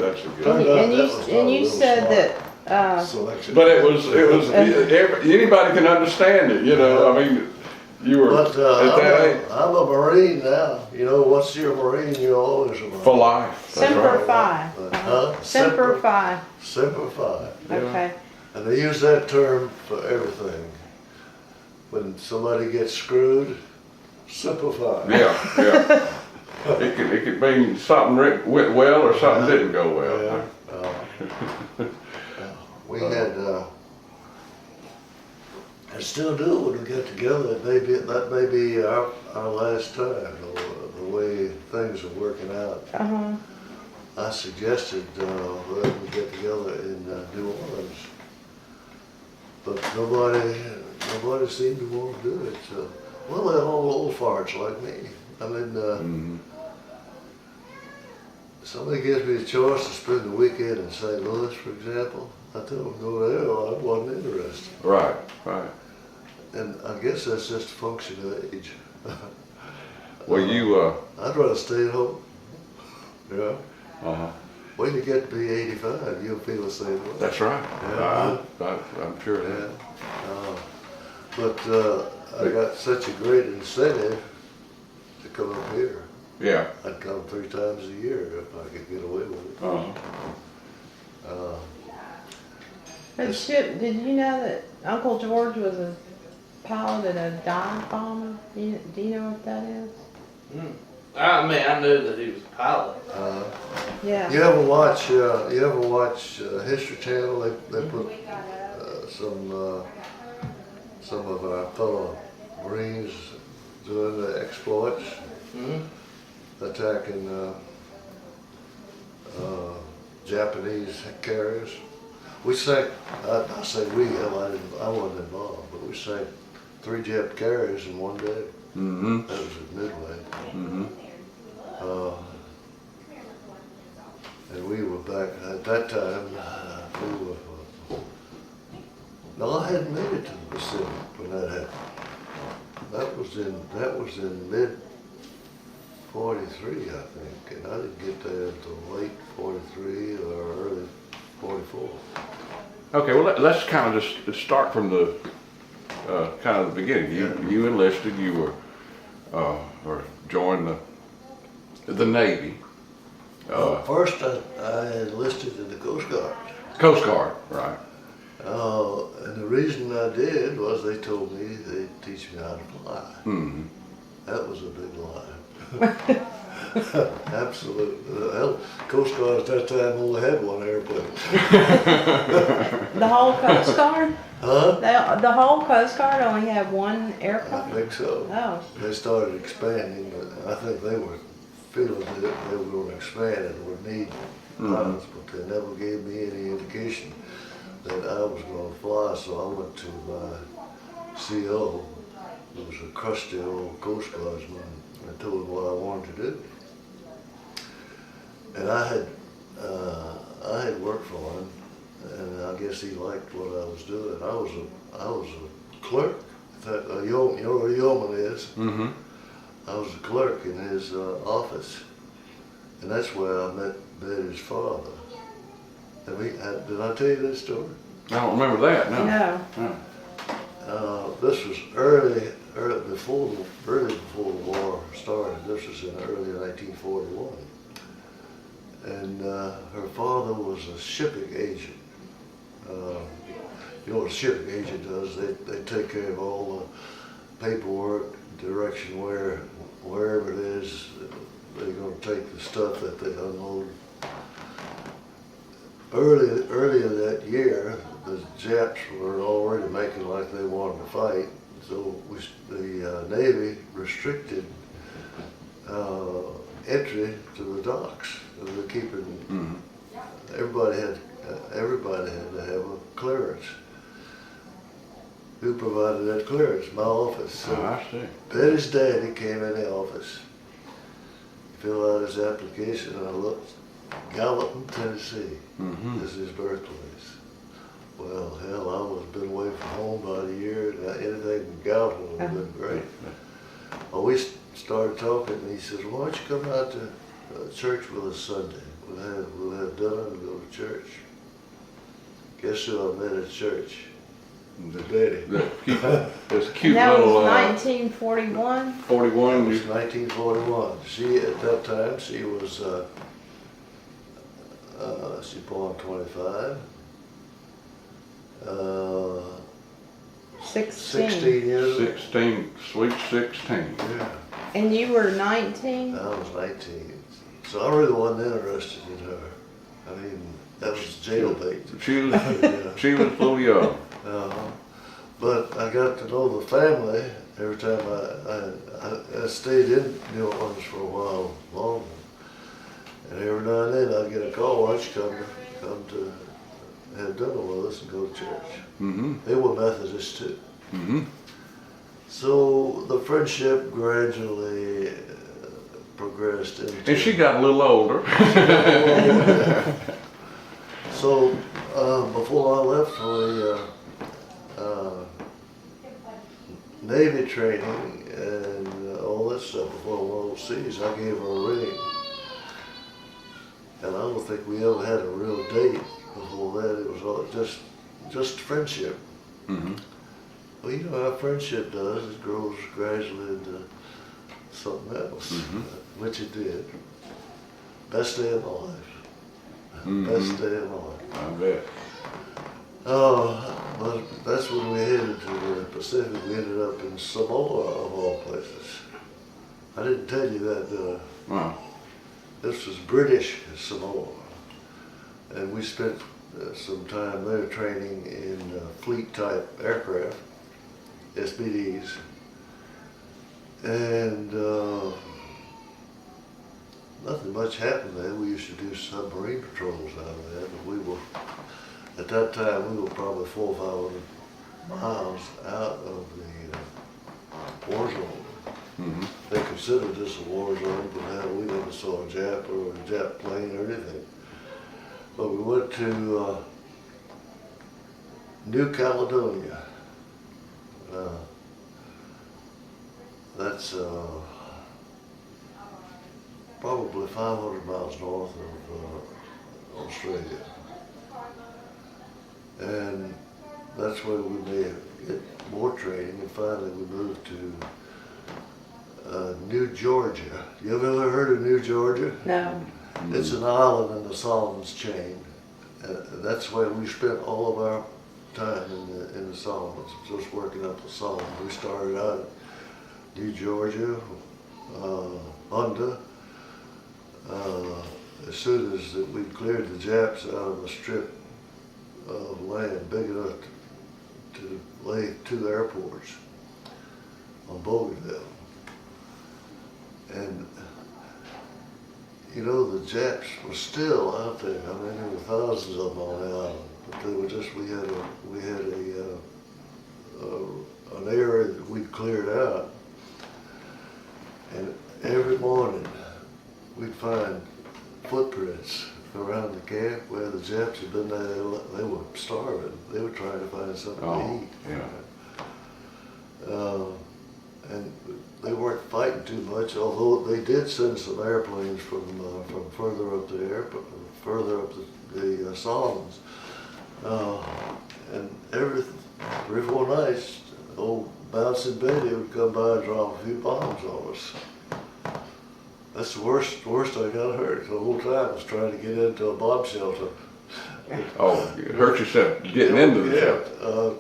That's a good. And you said that, Selection. But it was anybody can understand it, you know. I mean, you were But at that age. I'm a Marine now. You know, once you're a Marine, you're always a Marine. For life. That's Semper right. Fi. Huh? Semper Fi. Semper Fi. Yeah. Okay. And they use that term for everything. When somebody gets screwed, Semper Fi. Yeah, yeah. It could mean something went well or something didn't go well. Yeah. We had, and still do when we get together. That may be our last time, the way things are working out. I suggested that we get together in New Orleans, but nobody seemed to want to do it. So, well, they're all old farts like me. I mean, somebody gives me a choice to spend the weekend in St. Louis, for example. I tell them go there, or I wasn't interested. Right, right. And I guess that's just a function of age. Well, I'd rather stay at home. Yeah. uh-huh. When you get to be 85, you'll feel the same way. That's right. Yeah. I'm sure of that. But I got such a great incentive to come up here. Yeah. I'd come 3 times a year if I could get away with it. But Chip, did you know that Uncle George was a pilot at a dive bomber? Do you know what that is? I mean, I knew that he was a pilot. Yeah. You ever watch History Channel? They put some of our fellow Marines doing the exploits, attacking Japanese carriers. We sank. I say we. I wasn't involved, but we sank 3 Jap carriers in one day. Mm-hmm. That was at Midway. Mm-hmm. And we were back at that time. No, I hadn't made it to the Pacific when that happened. That was in mid '43, I think, and I didn't get there until late '43 or early '44. Okay, well, let's kind of just start from the kind of the beginning. You enlisted. You were or joined the Navy. First, I enlisted in the Coast Guard. Coast Guard, right? And the reason I did was they told me they'd teach me how to fly. Mm-hmm. That was a big lie. Absolutely. Hell, Coast Guard at that time only had 1 airplane. The whole Coast Guard? Huh? The whole Coast Guard only had 1 I aircraft? think so. Oh. They started expanding, but I think they were feeling that they were going to expand and would need pilots, but they never gave me any indication that I was going to fly, so I went to my CO, who was a crusty old Coast Guardsman, and told him what I wanted to do. And I had worked for him, and I guess he liked what I was doing. I was a clerk. You know what a yeoman is? Mm-hmm. I was a clerk in his office, and that's where I met his father. Did I tell you that story? I don't remember that. No. No. This was early before the war started. This was in early 1941, and her father was a shipping agent. You know what a shipping agent does? They take care of all the paperwork, direction wherever it is they're going to take the stuff that they unload. Earlier that year, the Japs were already making like they wanted to fight, so the Navy restricted entry to the docks. They were keeping everybody had to have a clearance. Who provided that clearance? My office. So I see. Betty's daddy came in the office, filled out his application, and I looked. Gallatin, Tennessee. This is his birthplace. Well, hell, I was been away from home about a year, and anything in Gallatin would have been great. Well, we started talking, and he says, "Why don't you come out to church with us Sunday. We'll have dinner and go to church. Guess who I met at church? The daddy. This cute And that little, was 1941? It 41, was 1941. She, at that time, she was, she born 25. 16. 16 years old. 16, sweet 16. Yeah, And you were 19? I was 19. So I really wasn't interested in her. I mean, that was jailbait. She was, Yeah. she was a little young. But I got to know the family every time I stayed in New Orleans for a while longer. And every now and then I'd get a call, why don't you come to have dinner with us and go to church. Mm-hmm. They were Methodists too. Mm-hmm. So the friendship gradually progressed into. And she got a little older. So before I left for the Navy training and all that stuff before I went overseas, I gave her a ring. And I don't think we ever had a real date before that. It was all just friendship. Mm-hmm. Well, you know how friendship does. It grows gradually into something else, which it did. Best day of my life. Best day of my life. I bet. But that's when we headed to the Pacific. We ended up in Samoa, of all places. I didn't tell you that, did I? Wow. This was British Samoa. And we spent some time there training in fleet-type aircraft, SBDs. And nothing much happened there. We used to do submarine patrols out of there, but we were, at that time, we were probably 400 or 500 miles out of the war zone. Mm-hmm. They considered this a war zone, but now we never saw a Jap or a Jap plane or anything. But we went to New Caledonia. That's probably 500 miles north of Australia. And that's where we may get more training, and finally we moved to New Georgia. You ever heard of New Georgia? No. It's an island in the Solomons chain. That's where we spent all of our time in the Solomons, just working up the Solomons. We started out in New Georgia, Honda. As soon as we cleared the Japs out of a strip of land big enough to lay 2 airports on Bougainville. And you know, the Japs were still out there. I mean, there were thousands of them on the island, but they were just, we had an area that we cleared out, and every morning we'd find footprints around the camp where the Japs had been there. They were starving. They were trying to find something to eat. Yeah. And they weren't fighting too much, although they did send some airplanes from further up further up the Solomons. And every 3 or 4 nights, old Bouncing Betty would come by and drop a few bombs on us. That's the worst I got hurt. The whole time I was trying to get into a bomb shelter. Oh, you hurt yourself getting into the shelter.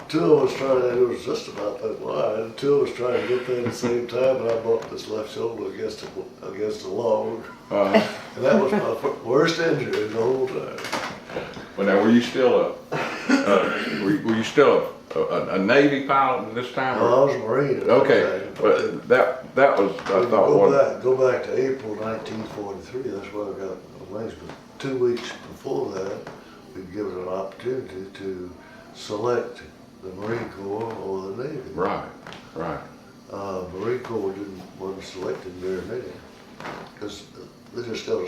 2 of us trying to, it was just about that wide. 2 of us trying to get there at the same time, and I bumped this left shoulder against a log. And that was my worst injury the whole time. Well, now, were you still a Navy pilot at this time? No, I was a Marine at that Okay, time. but that was, I thought, Go back to April 1943, that's where I got my wings. But 2 weeks before that, we were given an opportunity to select the Marine Corps or the Navy. Right. Marine Corps wasn't selected very many because they just got a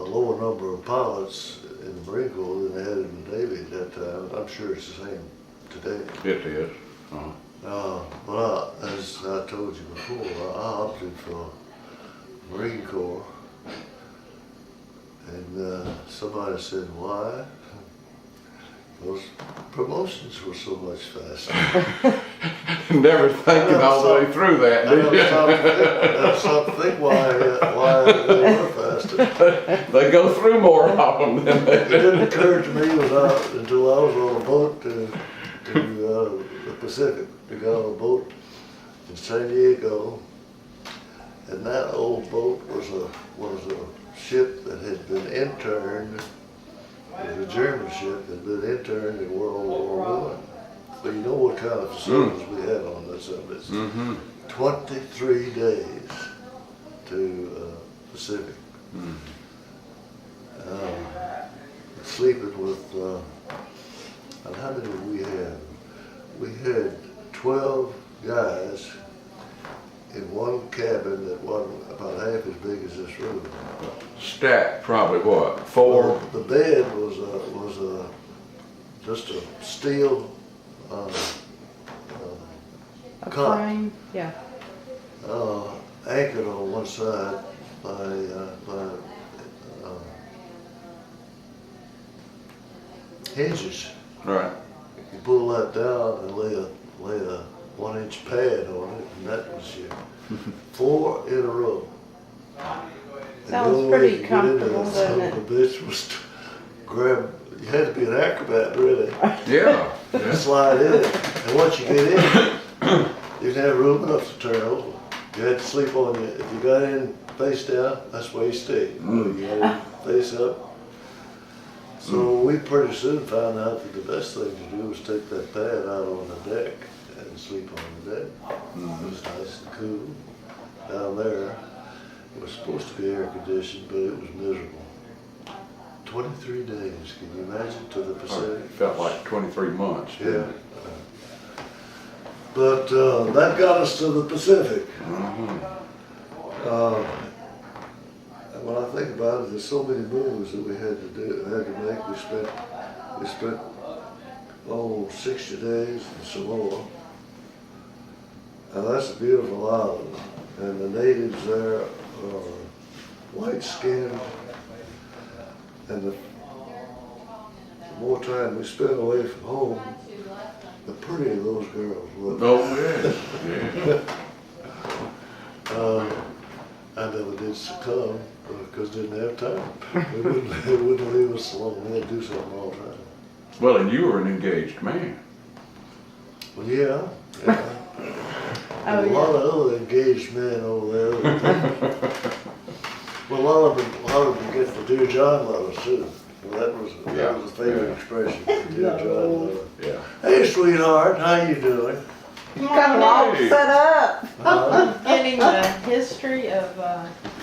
lower number of pilots in the Marine Corps than they had in the Navy at that time. I'm sure it's the same today. It is. But as I told you before, I opted for Marine Corps. And somebody said, why? Those promotions were so much faster. Never thinking all the way through that, I did you? never stopped to think why they were faster. They go through more often than It they do. didn't occur to me until I was on a boat to the Pacific. We got on a boat in San Diego, and that old boat was a ship that had been interned. It was a German ship that had been interned in World War I. But you know what kind of facilities we had on this subject. 23 days to Pacific. Sleeping with, and how many did we have? We had 12 guys in one cabin that wasn't about half as big as this room. Stacked probably what, 4? The bed was just a steel A cot, frame, yeah. anchored on one side by hinges. Right. You pull that down and lay a 1-inch pad on it, and that was your 4 in a row. And Sounds the only way pretty you get into comfortable, that son doesn't of a bitch was to grab. You had to be an acrobat, really. Yeah. Yeah. Slide in, and once you get in, you didn't have room enough to turn over. You had to sleep on you. If you got in face down, that's where you stayed. You got in face up. So we pretty soon found out that the best thing to do was take that pad out on the deck and sleep on the deck. It was nice and cool down there. It was supposed to be air conditioned, but it was miserable. 23 days, can you imagine, to the Pacific? It felt like 23 months. didn't Yeah. it? But that got us to the Pacific. And when I think about it, there's so many moves that we had to make. We spent 60 days in Samoa, and that's a beautiful island. And the natives there are white skinned, and the more time we spent away from home, the prettier those girls look. Oh, yeah. Yeah. I never did succumb because didn't have time. They wouldn't leave us alone. We had to do something all the time. Well, and you were an engaged man. Well, yeah. Oh, A lot of other engaged men over there. Well, a lot of them get the dear John lovers too. Well, that was a favorite expression. Dear John lover. Yeah. Hey, sweetheart, how you doing? You got them all set up. Getting the history of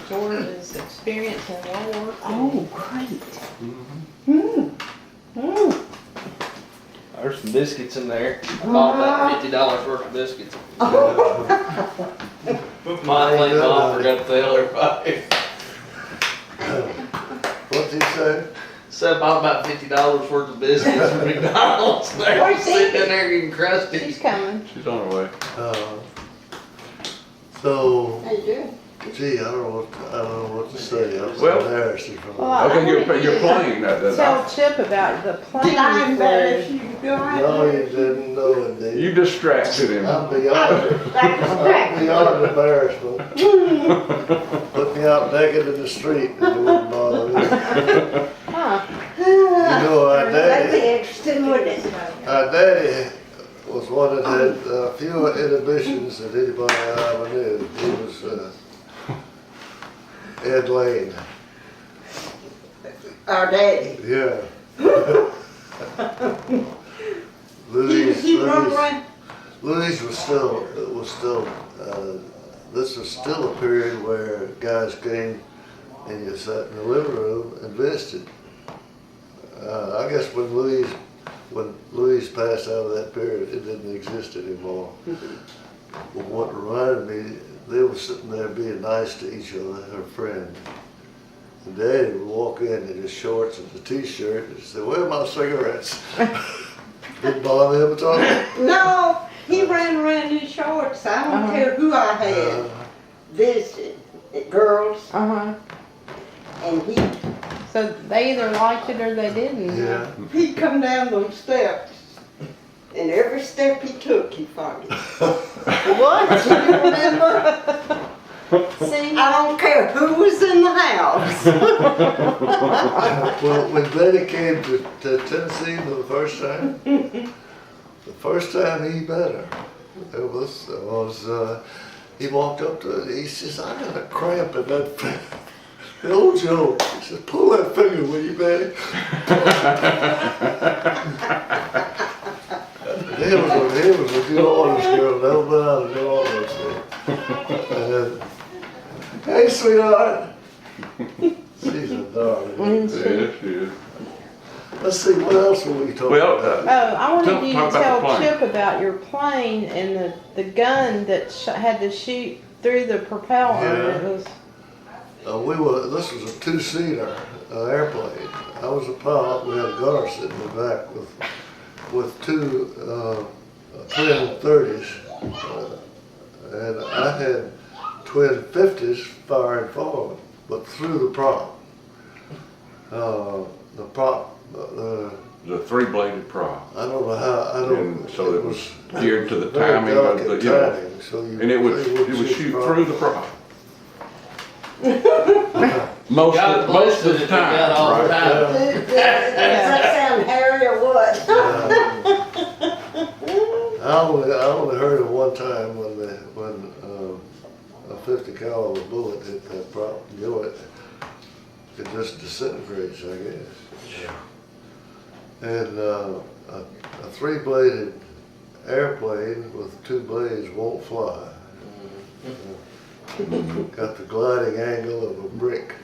George's experience in World War II. Oh, great. There's some biscuits in there. I bought that $50 worth of biscuits. My late mom forgot to tell everybody. What did you say? So I bought about $50 worth of biscuits from McDonald's. They're Where's sitting in there getting crusty. She's coming. She's on her way. So, How you doing? gee, I don't know what to say. I'm Well- so embarrassed in front Well, of Okay, you're playing that. Tell Chip about the plane. Did I embarrass flew. you? Do I? No, you didn't know it, You distracted him. I'm beyond it. I'm beyond embarrassment. Put me out naked in the street and it wouldn't bother me. Huh. You know, That'd be interesting, wouldn't it? our daddy was one that had fewer inhibitions than anybody I ever knew. He was Ed Lane. Our daddy. Yeah. Louise was still, this was still a period where guys came and you sat in the living room and visited. I guess when Louise passed out of that period, it didn't exist anymore. But what reminded me, they were sitting there being nice to each other, her friend. And Daddy would walk in his shorts and a t-shirt and say, "Where are my cigarettes?" Didn't bother him at all. No, he ran around in shorts. I don't care who I had visited. girls, Uh-huh. and So they either liked it or they didn't. Yeah. he'd come down those steps, and every step he took, he farted. What? You remember? See? I don't care who was in the house. Well, when Betty came to Tennessee for the first time he met her, it was he walked up to her, he says, I got a cramp in that finger. The old Joe, he says, pull that finger, will you, Betty? He was a New Orleans girl, never been out of New Orleans. And, hey, sweetheart. She's a darling. Yes, yes. Let's see, what else were we talking Well, about? Oh, I wanted you Talk to about tell the plane. Chip about your plane and the gun that had to shoot through the propeller. Yeah. It was. This was a two-seater airplane. I was a pilot. We had a gunner sitting in the back with two twin 30s, and I had twin 50s firing forward, but through the prop. The prop. The three-bladed prop. I don't know how. I don't. And so it was geared to the very timing of the, delicate you know, timing, so you and it would shoot through the prop. most God of bless the it if it got time, all the right? time. Does that sound hairy or what? I only heard it one time when a 50 caliber bullet hit that prop. You know it just disintegrates, I guess. And a three-bladed airplane with two blades won't fly. Got the gliding angle of a brick.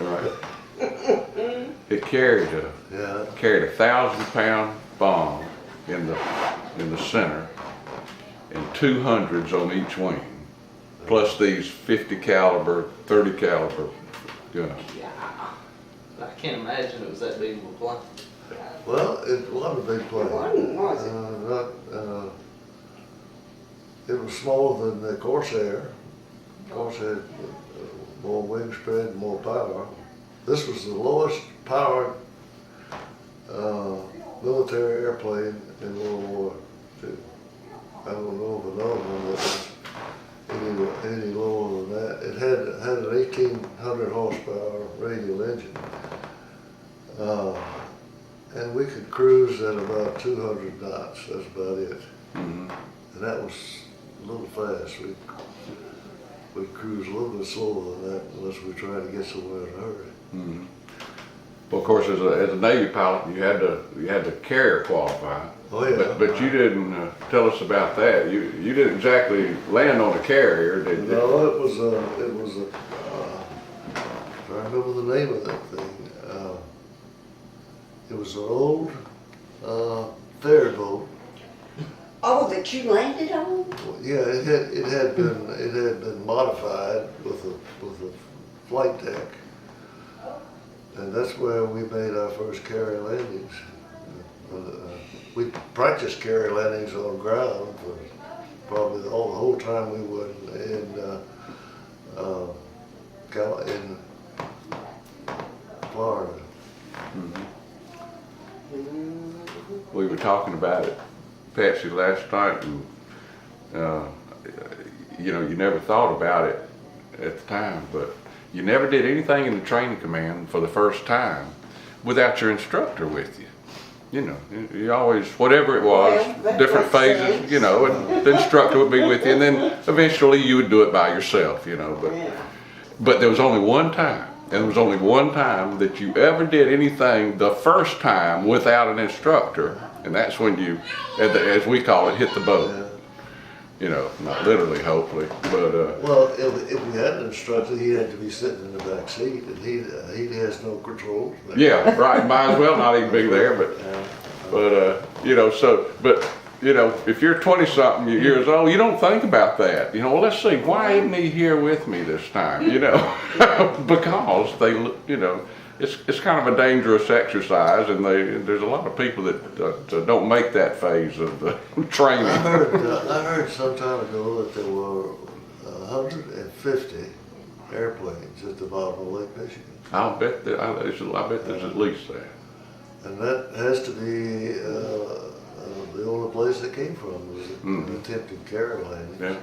Right. It carried a Yeah. 1,000-pound bomb in the center, and 200s on each wing, plus these 50 caliber, 30 caliber guns. Yeah. I can't imagine it was that big of a plane. Well, it wasn't a big plane. It wasn't, was it? It was smaller than the Corsair. Corsair had more wing spread, more power. This was the lowest powered military airplane in World War II. I don't know of another one that was any lower than that. It had an 1,800 horsepower radial engine. And we could cruise at about 200 knots, that's about it. Mm-hmm. And that was a little fast. We'd cruise a little bit slower than that unless we tried to get somewhere in a hurry. Mm-hmm. Well, of course, as a Navy pilot, you had to carrier qualify. Oh yeah. But you didn't tell us about that. You didn't exactly land on a carrier, did you? No, it was a, I remember the name of that thing. It was an old ferry boat. Oh, that you landed on? Yeah, it had been modified with a flight deck, and that's where we made our first carrier landings. We practiced carrier landings on ground for probably the whole time we were in Florida. Mm-hmm. We were talking about it, Patsy, last night, and you know, you never thought about it at the time, but you never did anything in the training command for the first time without your instructor with you. You know, you always, whatever it was, Well, that different makes phases, sense. you know, and the instructor would be with you, and then eventually you would do it by yourself, you know, but there was only one time. And there was only one time that you ever did anything the first time without an instructor, and that's when you, as we call it, hit the boat. Yeah. You know, not literally, hopefully, but Well, if we had an instructor, he had to be sitting in the back seat, and he has no control. yeah, right. Might as well not even be there, but you know, so but. You know, if you're 20-something years old, you don't think about that. You know, well, let's see, why isn't he here with me this time? You know, because they, you know, it's kind of a dangerous exercise, and there's a lot of people that don't make that phase of the training. I heard some time ago that there were 150 airplanes at the bottom of Lake Michigan. I bet there's at least that. And that has to be the only place that came from was an attempted carrier landing. Yeah,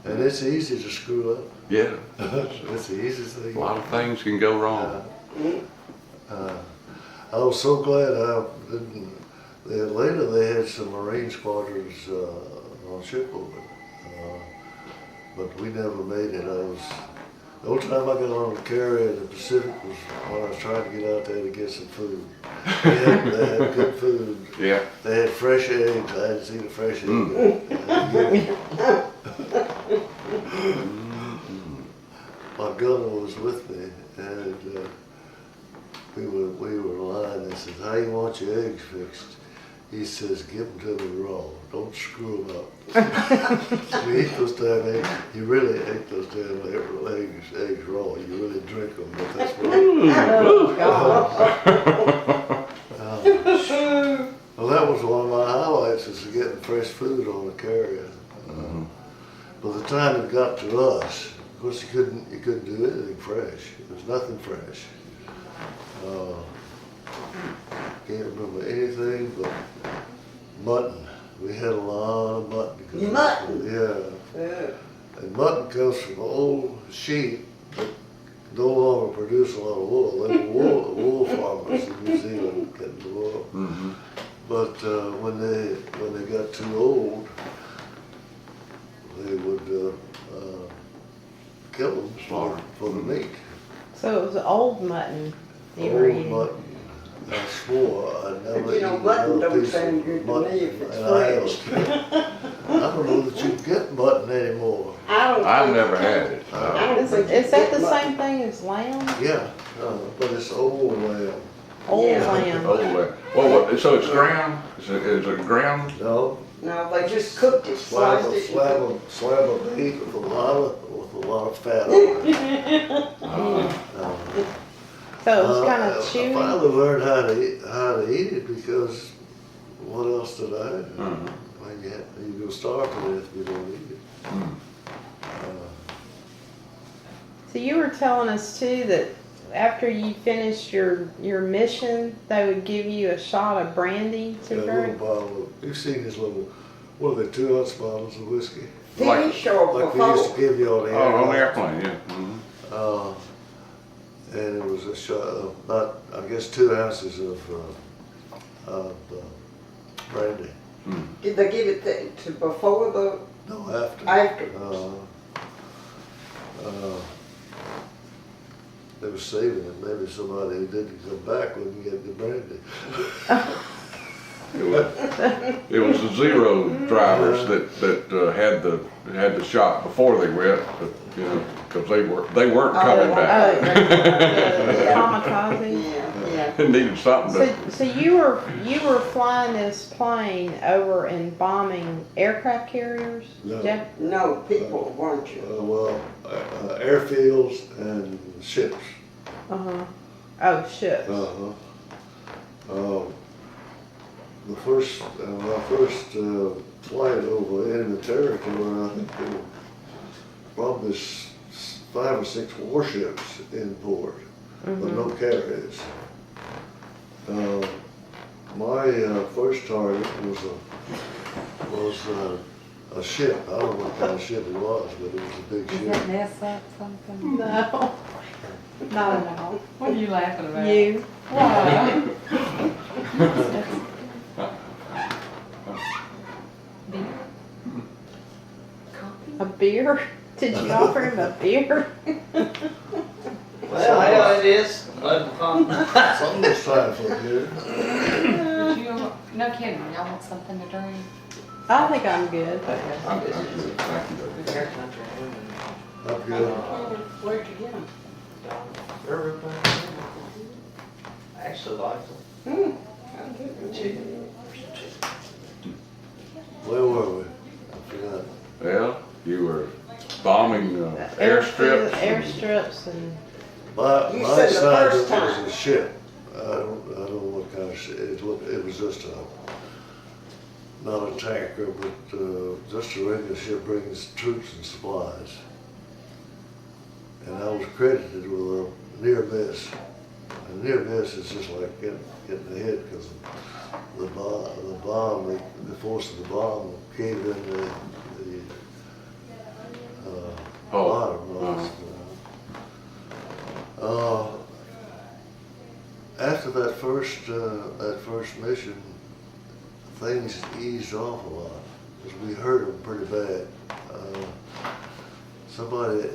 And it's easy to screw up. yeah. It's the easiest thing. A lot of things can go wrong. I was so glad I didn't. Later they had some Marine squadrons on shipboard, but we never made it. The only time I got on a carrier in the Pacific was when I was trying to get out there to get some food. They had good food. Yeah. They had fresh eggs. I hadn't seen a fresh egg. My gunner was with me, and we were in line. They said, "How you want your eggs fixed?" He says, "Give them to me raw. Don't screw them up." We eat those damn eggs. You really ate those damn eggs raw. You really drink them, but that's what. Oh, gosh. Well, that was one of my highlights, is getting fresh food on the carrier. By the time it got to us, of course, you couldn't do anything fresh. There was nothing fresh. Can't remember anything but mutton. We had a lot of mutton. Mutton? Yeah. And mutton comes from old sheep that no longer produce a lot of wool. They were wool farmers in New Zealand getting the wool. But when they got too old, they would kill them for the meat. So it was old mutton you were Old eating. mutton. I swore I'd never But you know, eat mutton another don't piece sound of good to mutton. me if it's And I don't know that you get mutton anymore. I don't. I've think- never had it. I don't Is think you that get the mutton. same thing as lamb? Yeah, but it's old lamb. Old Yeah. lamb. Oh, well, so it's ground? Is it ground? No, No, they just cooked it, sliced it. slab of meat with a lot of fat on it. So it was kind of I chewy. finally learned how to eat it because what else did I have? When you go starve to death if you don't eat it. So you were telling us too that after you finished your mission, they would give you a shot of brandy A to little drink. bottle of, you've seen these little, what are they, 2-ounce bottles of whiskey? Fish or Like they used to before. give you on the Oh, on the airline. airplane, yeah. And it was a shot of about, I guess, 2 ounces of brandy. Did they give it to before the, No, after. afterwards? They were saving it. Maybe somebody who didn't come back wouldn't get the brandy. It was the Zero drivers that had the shot before they went, but, you know, because they weren't coming back. The kamikaze. Yeah. They needed something to. So you were flying this plane over and bombing aircraft carriers? No. Jeff? No, people, weren't you? Airfields and ships. Uh-huh. Oh, ships. My first flight over enemy territory, I think there were probably 5 or 6 warships in port, but no carriers. My first target was a ship. I don't know what kind of ship it was, but it was a big Does ship. that mess up something? No. Not at all. What are you laughing about? You. Why? A beer? Did you offer him a beer? Well, yeah, it is. Local content. Something was trying for here. Would you, no kidding, y'all want something to drink? I think I'm good. I'm good, thank you. I'm good. Where'd you get them? They're real good. I actually like them. Chicken. Where were we? I forgot. Well, you were bombing airstrips. Airstrips and My You my said the side first was time. a ship. I don't know what kind of ship. It was just not a tanker, but just a regular ship bringing troops and supplies. was credited with a near miss. A near miss is just like getting hit because the bomb, the force of the bomb gave in the bottom. After that first mission, things eased off a lot because we hurt them pretty bad. Somebody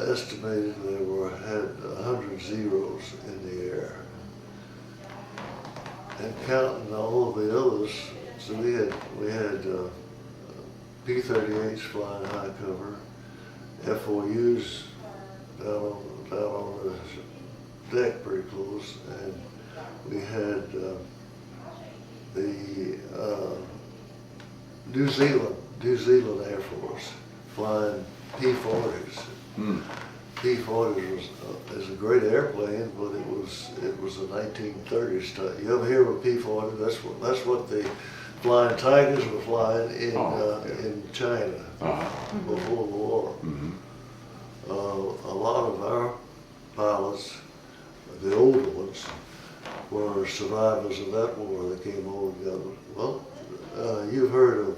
estimated there had 100 zeros in the air, and counting all of the others. So we had P-38s flying high cover, FOUs down on the deck pretty close, and we had the New Zealand Air Force flying P-40s. P-40s is a great airplane, but it was a 1930s type. You ever hear of a P-40? That's what the Flying Tigers were flying in China before the war. A lot of our pilots, the older ones, were survivors of that war that came over together. Well, you've heard of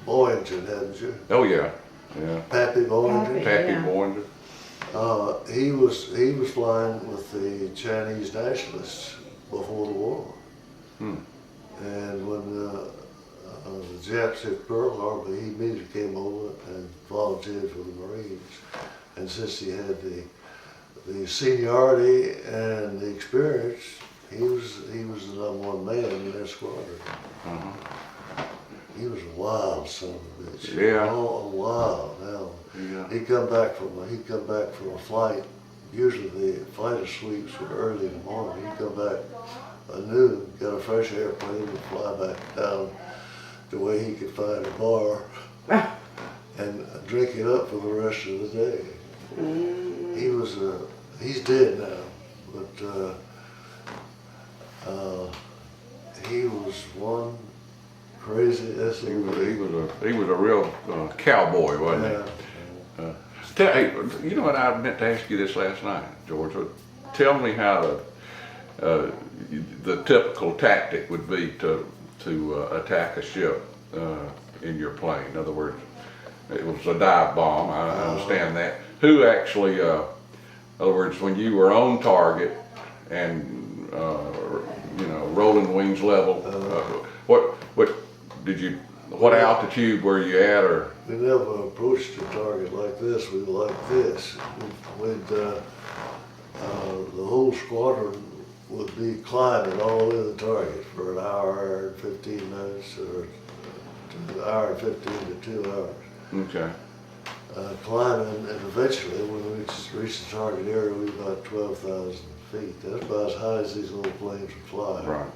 Boyington, haven't you? Oh yeah, yeah. Pappy Boyington. Pappy Yeah. Boyington. He was flying with the Chinese nationalists before the war. And when the Japs hit Pearl Harbor, he immediately came over and volunteered for the Marines. And since he had the seniority and the experience, he was the #1 man in that squadron. He was a wild son of a bitch. Yeah. Oh, a wild hell. Yeah. He'd come back from a flight. Usually the fighter sweeps were early in the morning. He'd come back at noon, got a fresh airplane, and fly back down the way he could find a bar and drink it up for the rest of the day. He's dead now, but he was one crazy SOB. He was a real cowboy, wasn't he? Hey, you know what, I meant to ask you this last night, George. Tell me how the typical tactic would be to attack a ship in your plane. In other words, it was a dive bomb. I understand that. Who actually, in other words, when you were on target and rolling wings level, what altitude were you at, or? We never approached a target like this. We were like this. The whole squadron would be climbing all the way to the target for an hour and 15 minutes, or an hour and 15 to 2 hours. Okay. Climbing, and eventually when we reached the target area, we were about 12,000 feet. That's about as high as these little planes would fly. Right.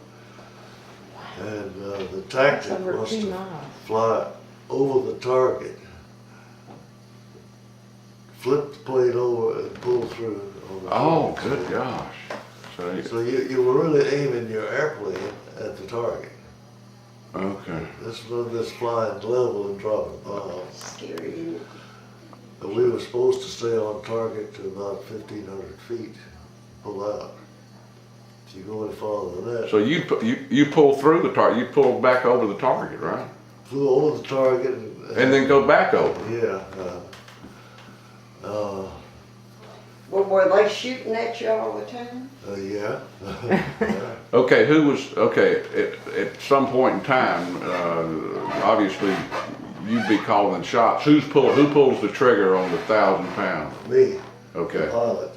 And the tactic Over was 2 to miles. fly over the target, flip the plane over and pull through on the Oh, target. good gosh. So you were really aiming your airplane at the target. Okay. This was this flying level and dropping bombs. Scary. But we were supposed to stay on target to about 1,500 feet, pull out. If you go any farther than that, So you pull through the target, you pull back over the target, right? flew over the target. And then go back over. Yeah. Well, were they shooting at you all the time? Yeah. Okay, at some point in time, obviously you'd be calling shots. Who pulls the trigger on the 1,000-pound? Me, the Okay. pilot.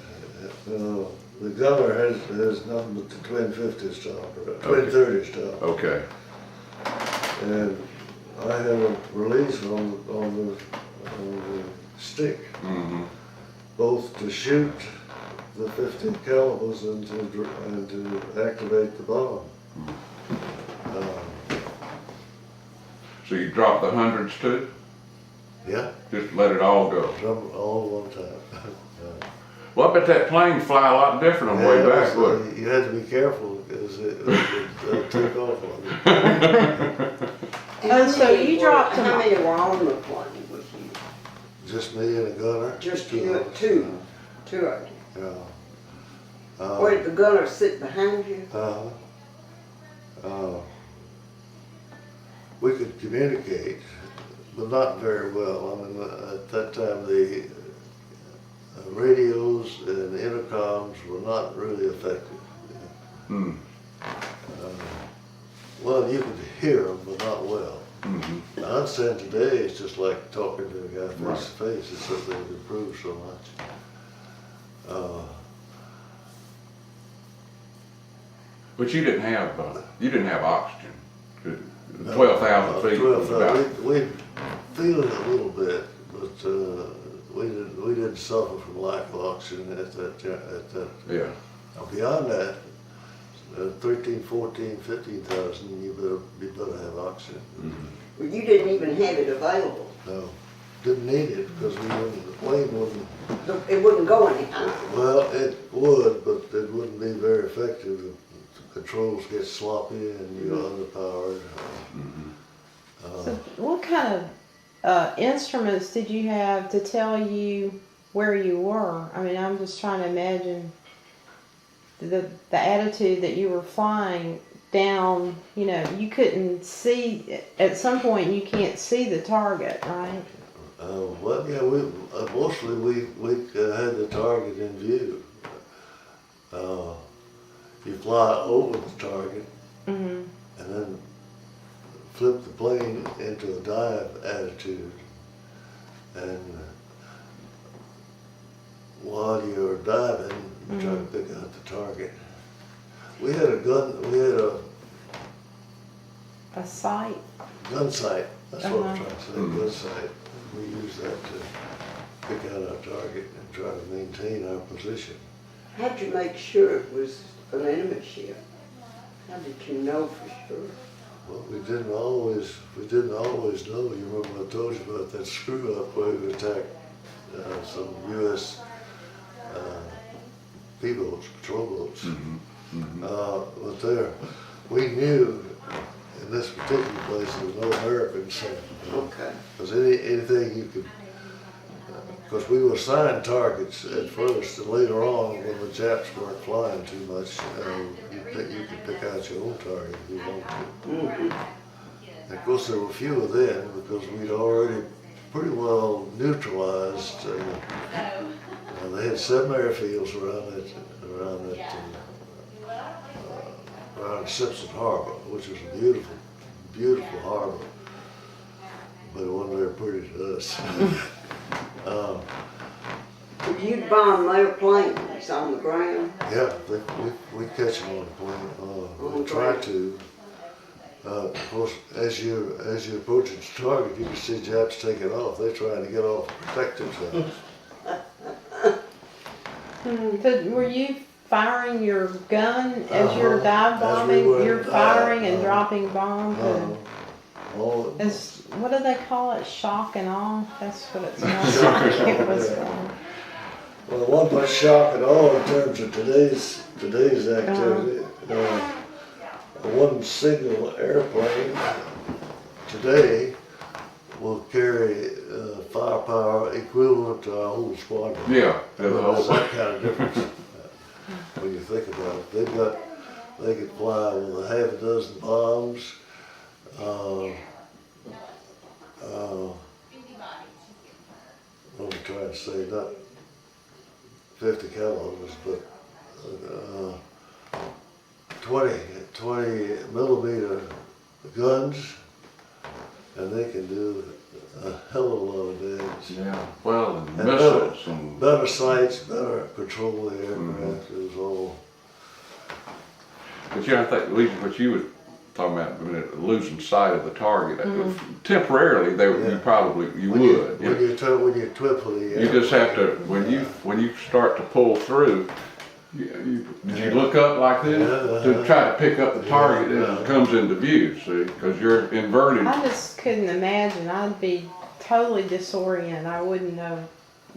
The gunner has nothing but the twin 50 stopper, twin 30 stopper. Okay. And I have a release on the stick, both to shoot the 50 calibers and to activate the bomb. So you drop the hundreds too? Yeah, Just let it all go. drum all at one time. Well, I bet that plane fly a lot different on the way back, so wouldn't it? you had to be careful because it would take off on you. Oh, so you dropped How them. many were on the plane with you? Just me and a gunner. Just two you of and us. two. Two of you. Yeah. Where did the gunner sit behind you? We could communicate, but not very well. I mean, at that time, the radios and intercoms were not really effective. Hmm. Well, you could hear them, but not well. Mm-hmm. I understand today it's just like talking to a guy Right. face to face, it's that they've improved so much. But you didn't have oxygen. 12,000 feet was about. We feel it a little bit, but we didn't suffer from lack of oxygen at that. Yeah. Beyond that, 13, 14, 15,000, you better have oxygen. Mm-hmm. Well, you didn't even have it available. No, didn't need it because the plane wouldn't. It wouldn't go anyhow. Well, it would, but it wouldn't be very effective. The controls get sloppy and you're underpowered. So what kind of instruments did you have to tell you where you were? I mean, I'm just trying to imagine the attitude that you were flying down. You know, you couldn't see, at some point you can't see the target, right? Well, yeah, mostly we had the target in view. You fly over the target Mm-hmm. and then flip the plane into a dive attitude. And while you're diving, you try to pick out the target. We had A sight. gun sight. That's what I'm Uh-huh. trying to say, gun sight. We use that to pick out our target and try to maintain our position. How'd you make sure it was an enemy ship? How did you know for sure? Well, we didn't always know. You remember I told you about that screw up where we attacked some U.S. P-boats, patrol boats. But there, we knew in this particular place there was no Americans. Okay. Because anything you could, because we were assigned targets at first, and later on, when the Japs weren't flying too much, you could pick out your own target if you wanted to. And of course, there were fewer then because we'd already pretty well neutralized. They had 7 airfields around Simpson Harbor, which was a beautiful, beautiful harbor, but it wasn't very pretty to us. You'd bomb their planes on the ground? Yeah, we catch them on the plane. We try to. Of course, as you approach its target, you can see Japs taking off. They're trying to get off and protect themselves. So were you firing your gun as you're dive As bombing? we were You're firing and dropping bombs? And what do they call it? Shock and awe? That's what it sounds like. It was Well, it wasn't much shock at all in terms of today's activity. One single airplane today will carry firepower equivalent to our whole squadron. Yeah. There's that kind of difference when you think about it. They could fly with a half a dozen bombs. What am I trying to say? Not 50 calibers, but 20 millimeter guns, and they can do a hell of a lot of damage. Yeah. Well, and And missiles and. better sights, better control of the aircraft. It was all. But yeah, I think what you were talking about, losing sight of the target. Temporarily, you When would. you twip for the You just have to when you start to pull through. Did you look up like this to try to pick up the target as it comes into view? See, because you're inverted. I just couldn't imagine. I'd be totally disoriented. I wouldn't know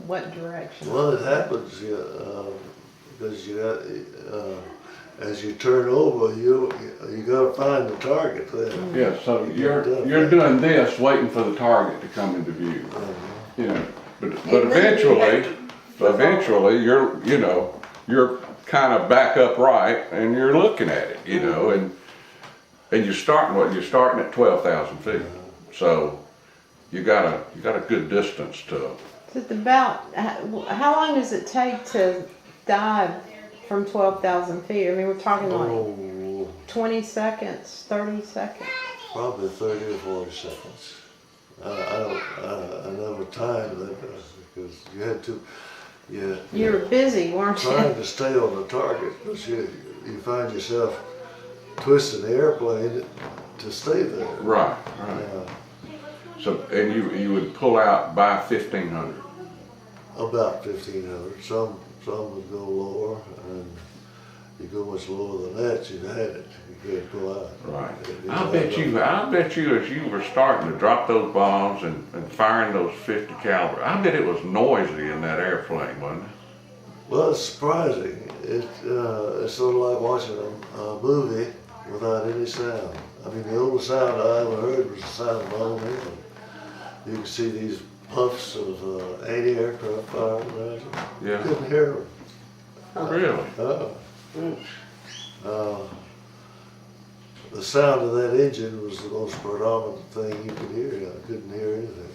what direction. Well, it happens because you got as you turn over, you got to find the target then. Yeah, so you're doing this, waiting for the target to come into view. You know, but And then you eventually. have to eventually you're kind of back upright and you're looking at it, and you're starting at 12,000 feet. So you got a good distance to. It's about, how long does it take to dive from 12,000 feet? I mean, we're talking like Oh, 20 seconds, 30 seconds. probably 30 or 40 seconds. I never timed that because you had to, You were busy, weren't you? trying to stay on the target because you find yourself twisting the airplane to stay there. Right. So, and you would pull out by 1,500. About 1,500. Some would go lower, and you go much lower than that, you had it. You can't pull out. Right. I bet you as you were starting to drop those bombs and firing those 50 caliber, I bet it was noisy in that airplane, wasn't it? Well, it's surprising. It's sort of like watching a movie without any sound. I mean, the only sound I ever heard was the sound of my own engine. You can see these puffs of anti-aircraft fire around you. Yeah. You couldn't hear them. Really? The sound of that engine was the most predominant thing you could hear. I couldn't hear anything.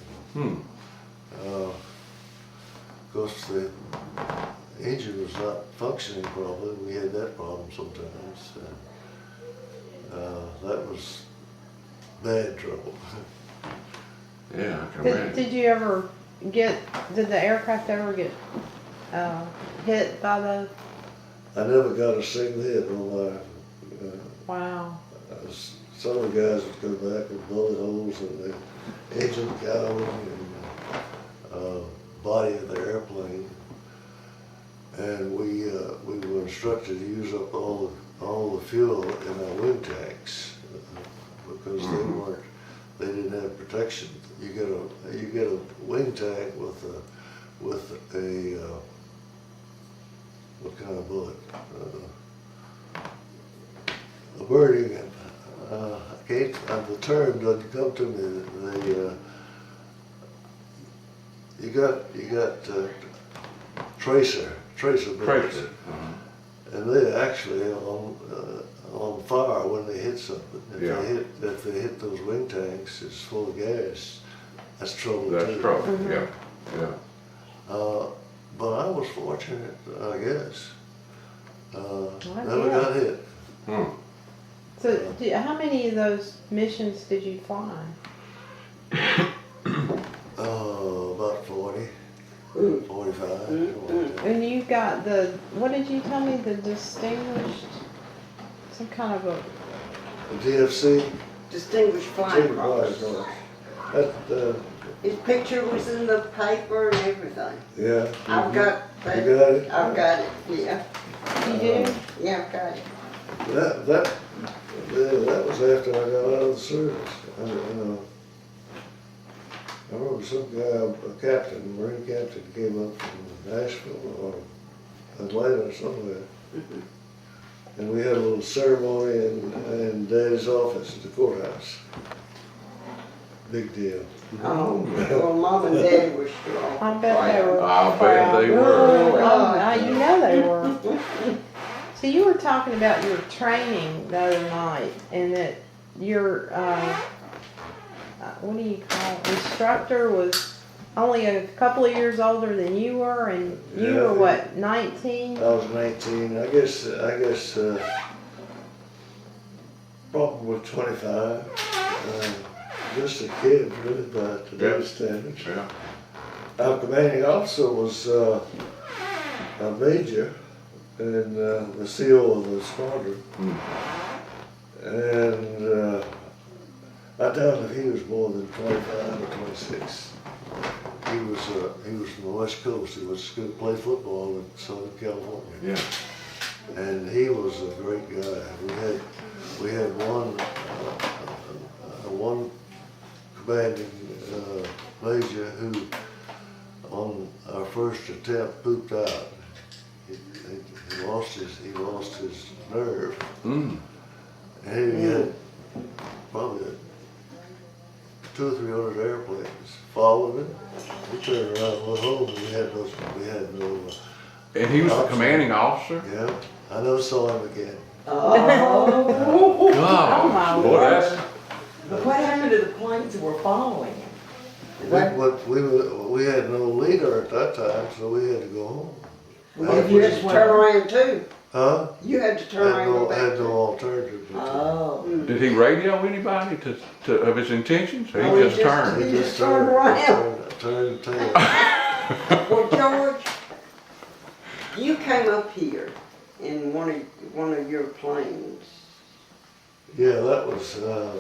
Of course, the engine was not functioning properly. We had that problem sometimes. That was bad trouble. Yeah, I can imagine. Did you ever did the aircraft ever get hit by the, I never got a single hit on my. wow. Some of the guys would come back with bullet holes in the engine cowling and body of the airplane, and we were instructed to use up all the fuel in our wing tanks because they didn't have protection. You get a wing tank with a what kind of bullet? A birding. The term doesn't come to me. You got tracer bullets, and they're actually on fire when they hit something. If they hit those wing tanks, it's full of gas. That's trouble. That's too. trouble. Mm-hmm. Yeah. But I was fortunate, I guess. Well, Never yeah. got hit. So, how many of those missions did you fly? About 40, 45. something like that. And you got what did you tell me? The distinguished, some kind of a, The DFC. Distinguished Flying Cross. That, His picture was in the paper and everything. yeah. I've got that. You got it? I've got it, yeah. you do? Yeah, I've got it. That was after I got out of the service. I remember some guy, a Marine captain, came up from Nashville or Atlanta or somewhere. And we had a little ceremony in Daddy's office at the courthouse. Big deal. Oh, well, Mom and Dad were strong. I bet they were. I bet proud. they were. Oh, you know they were. So you were talking about your training the other night, and that your what do you call it? Instructor was only a couple of years older than you were, and you were what, 19? I was 19. I guess probably 25. Just a kid, really, by today's standards. Yeah. Our commanding officer was a major and the CO of the squadron. And I doubt if he was more than 25 or 26. He was from the West Coast. He was going to play football in Southern California. Yeah. And he was a great guy. We had one commanding major who, on our first attempt, pooped out. He lost his nerve. And he had probably 200 or 300 airplanes followed it. We turned around and went home, and we had no, And he was the commanding officer? yeah, I never saw him again. Oh. God, my boy, word. that's, But what happened to the planes that were following him? We had no leader at that time, so we had to go home. Well, you had to turn around too. Huh? You had to turn around and go back. Had no alternative. Oh. did he radio anybody of his intentions? Or No, he he just just- turned? he just turned around. Turned tail. Well, George, you came up here in one of your planes. Yeah, that was a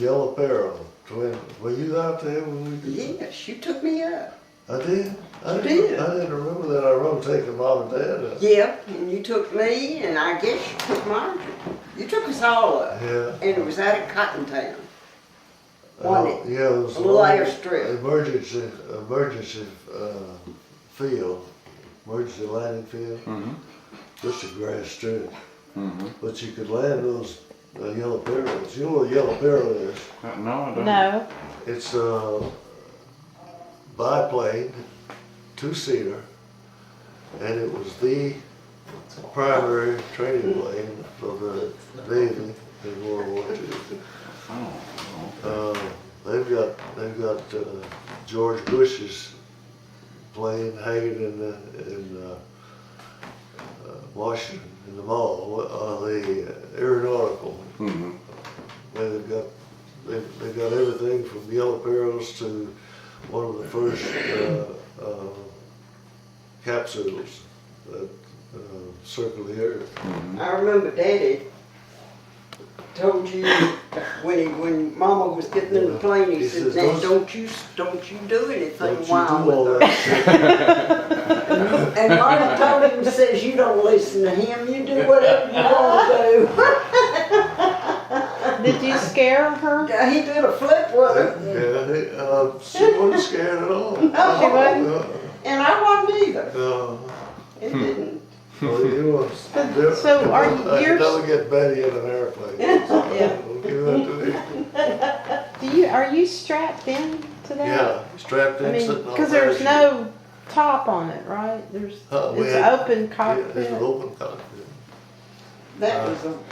yellow Peril twin. Were you out there when we did? Yes, you took me up. I did. You did. I didn't remember that. I remember taking Mom and Dad up. Yeah, and you took me, and I guess you took Marjorie. You took us all up, Yeah. and it was out at Cottontown. Wasn't it? Yeah, it was A little airstrip. emergency field, emergency landing field. Mhm. Just a grass strip. Mhm. But you could land those yellow Perils. You know what a yellow Peril is? No, I don't. No. It's a biplane, two-seater, and it was the primary training plane of the Navy in World War II. Oh, They've got George Bush's plane hanging in Washington in the mall, the aeronautical. mhm. They've got everything from yellow Perils to one of the first capsules that circled the earth. I remember Daddy told you when Mama was getting in the plane, he He said, says, "Now "Don't- don't you do anything Don't you wild do all with her." that shit. And Mama told him, says, "You don't listen to him. You do whatever you want to Did you scare her? do." He did a flip with her, Yeah, she wasn't scared at all. She wasn't? and I wasn't either. It Hmm. didn't. Well, you was. So are you- I you're- never get Betty in an airplane. Yeah. We'll give that to me. Are you strapped in to that? Yeah, strapped I in, mean, sitting on because there's parachute. no top on it, right? There's We it's had- open Yeah, cockpit. it's an open cockpit.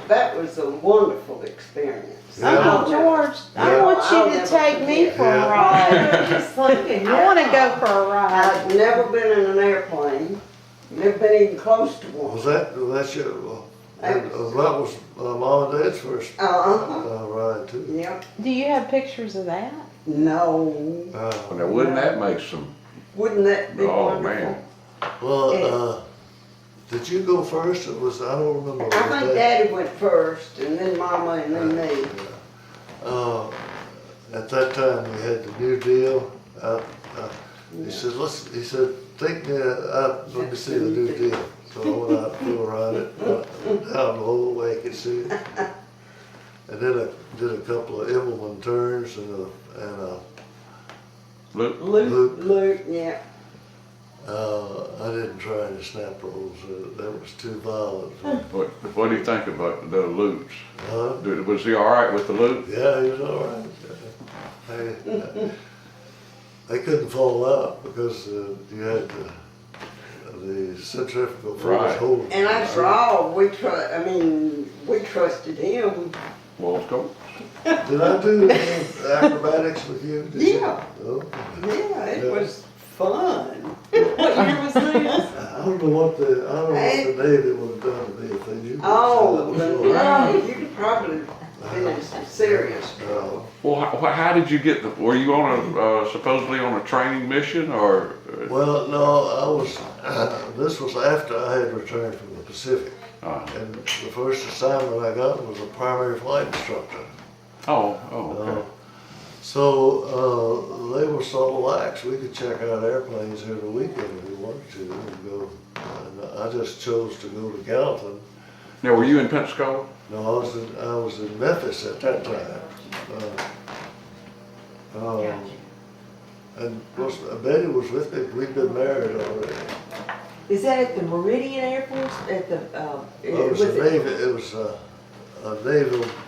That was a wonderful experience. Yeah. Uncle George, I Yeah. want I'll you to never take me forget. for Yeah. a ride. Just thinking, I want to go for a ride. I've never been in an airplane, never been even close to one. That's your, that was Mom and Dad's first Uh-huh. ride too. Yep. Do you have pictures of that? No. Now, wouldn't that make some, Wouldn't that be oh, wonderful? man. Well, did you go first? It was, I don't remember. I think Daddy went first, and then Mama, and then me. At that time, we had the New Deal. He said, take me out, let me see the New Deal. So I went out and flew around it, down the whole way I could see it. And then I did a couple of Immelman turns and a Look, Luke, yeah. I didn't try any snap rolls. That was too violent. what do you think about the loops? Huh? Was he all right with the loop? Yeah, he was all right. They couldn't fall out because you had the centrifugal force Right. holding. And after all, we trusted him. Well, of course. Did I do acrobatics with you? Did you? Yeah. Oh. Yeah, it was fun. what year was this? I don't know what the Navy would have done to me if they knew. Oh, That was no, you could probably been in some serious trouble. Well, how did you get were you on supposedly on a training mission or? Well, no, this was after I had returned from the Pacific. And the first assignment I got was a primary flight instructor. Okay. So they were so lax, we could check out airplanes every weekend if we wanted to and go. And I just chose to go to Gallatin. Now, were you in Pensacola? No, I was in Memphis at that time. And of course, Betty was with me. We'd been married already. Is that at the Meridian Air Force? At the, It was a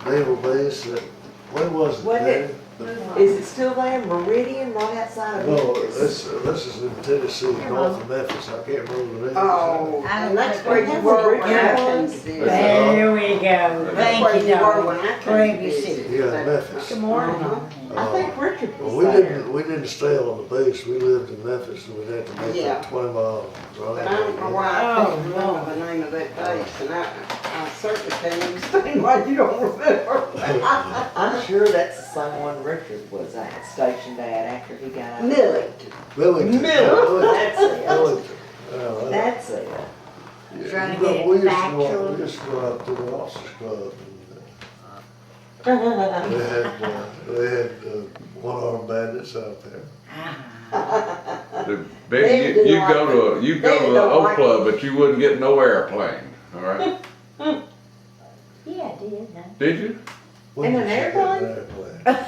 naval base. Where was it? Wasn't Betty? it Is it still there, Meridian, right outside of No, Memphis? this is in Tennessee, north of Memphis. I can't remember the name. Oh, and that's where you were when I came to visit. There we go. That's Thank where you, you were darling. when I came Grab to your visit. seat. Yeah, Memphis. Good morning. Uh-huh. I think Richard Well, was there. we didn't stay on the base. We lived in Memphis, and we had to make Yeah. that 20-mile But I don't know why I can't remember the name of that place, and I certainly can't understand why you don't remember. I'm sure that's the same one Richard was stationed at after he got out. Millington. Millington. That's it. Millington. Yeah, That's it. yeah. Trying to You know, get we it used to go- factual. We used to go out to the officers club, and they had one-armed bandits out there. Betty, They you go to They the don't old like club, but you wouldn't get no airplane, all right? Yeah, I did. Huh? Did you? When In did an you get airplane? airplane?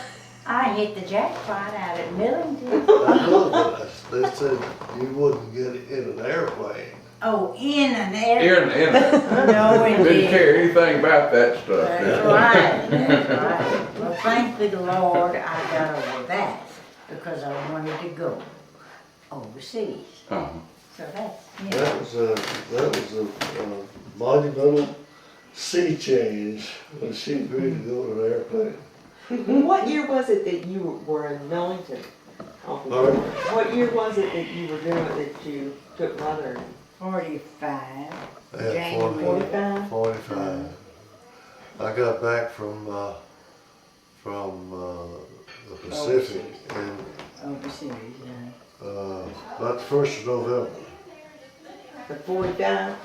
I hit the jackpot out at Millington. I know, but they said you wouldn't get in an airplane. Oh, in an air. Here and No, didn't indeed. care anything about that stuff. That's did you? right, that's right. Well, thank the Lord I got over that because I wanted to go overseas. Uh-huh. So that's, you That know, was a monumental sea change when she agreed to go to an airplane. What year was it that you were in Millington? Pardon? What year was it that you were doing, that you took mother in? 45. Yeah, January. 45? 45. I got back from the Pacific in Overseas, about the 1st of November. The 45?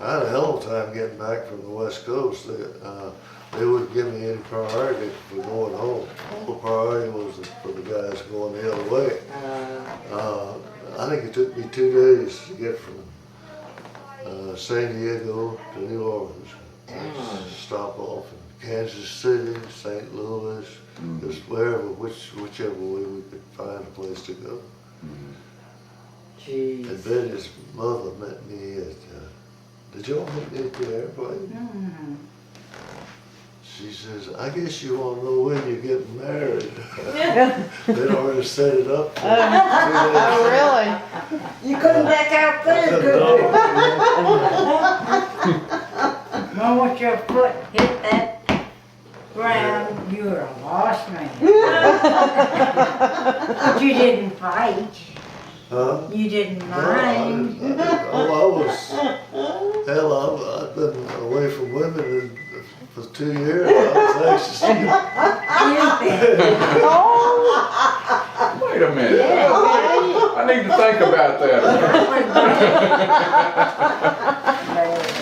I had a hell of a time getting back from the West Coast. They wouldn't give me any priority for going home. All the priority was for the guys going the other way. I think it took me 2 days to get from San Diego to New Orleans. Stop off in Kansas City, St. Louis, just whichever way we could find a place to go. And Jeez. Betty's mother met me at, did you all meet me at the airplane? She says, I guess you want to know when you're getting married. They'd already set it up. For 2 days. Oh, really? You couldn't back out there, could you? Once your foot hit that ground, you're a lost man. But you didn't fight. Huh? You didn't No, I mind. didn't. I've been away from women for 2 years. I was anxious to Wait a minute. I need to think about that.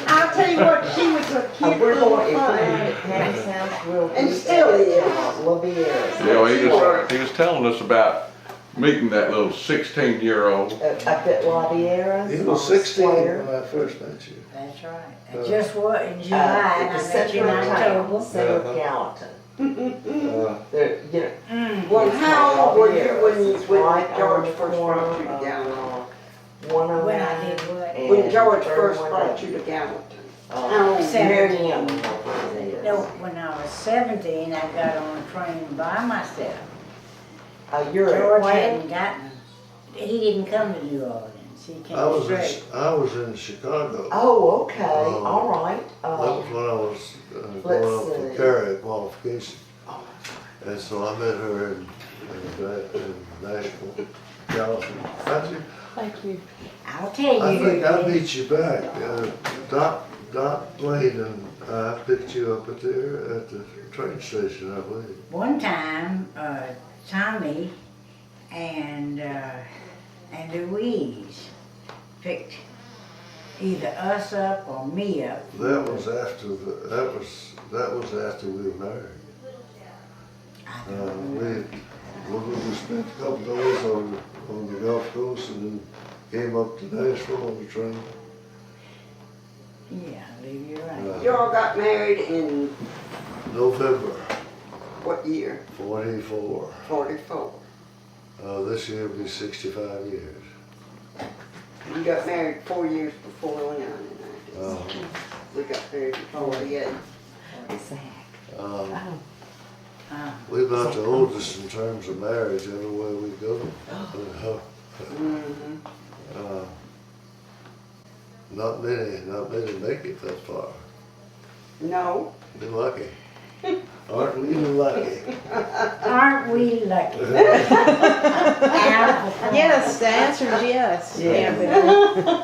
I'll tell you what, she was a cute little thing. That sounds real And good. still is. Lavieras. You know, he was telling us about meeting that little 16-year-old. Up at Lavieras. He on was the 16 square. when I first met you. That's right. I just what in July, and At the I met you center in of town, October. center of Gallatin. Uh, There, you know. Well, how old were you Lavieras. when Right George on the first corner brought you to of, Gallatin? 109 When I did what? and When George first 31 brought you to Gallatin? Oh, How old? Miriam. No, when I was 17, I got on a train by myself. You're at George where? hadn't gotten, he didn't come to New Orleans. He came straight. I was in Chicago. Oh, okay, all right. That was when I was let's going up for see. carrier qualification. And so I met her in Nashville, Gallatin. Thank you. I'll tell I you. think I beat you back. Doc Blaine and I picked you up at the train station, I believe. One time, Tommy and Louise picked either us up or me up. That was after we were married. I don't know. We spent a couple days on the Gulf Coast and then came up to Nashville on the train. Yeah, I believe you're right. You all got married in November what year? 44. 44. This year will be 65 years. You got married 4 years before Leon and I did. We got married in 48. Zach. Um, We about the oldest in terms of marriage everywhere we go. Mhm. Uh, not many make it that far. No. Been lucky. Aren't we lucky? Aren't we lucky? Yes, the answer is yes. Yeah.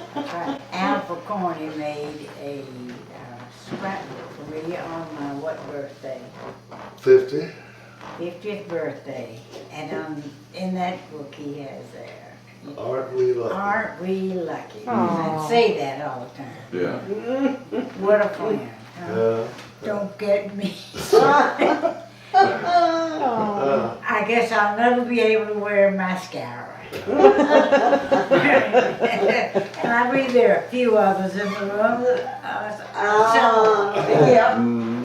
Al Picorni made a scrapbook for me on my what birthday? 50? 50th birthday. And in that book he has there. Aren't we lucky? Aren't we lucky? Aw. I say that all the time. Yeah. What a friend. Huh? Yeah. Don't get me. Oh. I guess I'll never be able to wear mascara. And I believe there are a few others in the room. Yeah. Mm,